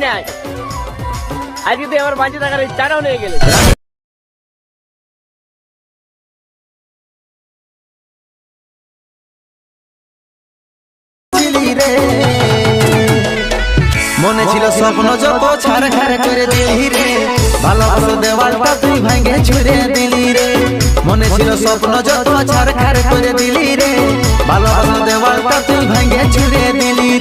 নাই, আজকে তুই আমার বাঁচে থাকার ইচ্ছাটাও নিয়ে গেলে। মনে ছিল স্বপ্ন যত ছাড় করে দিলি রে, ভালোবাসা দেওয়ালটা তুই ভাঙে ছুড়ে দিলি রে। মনে ছিল স্বপ্ন যত ছাড় করে দিলি রে, ভালোবাসা দেওয়ালটা তুই ভাঙে ছুড়ে দিলি রে।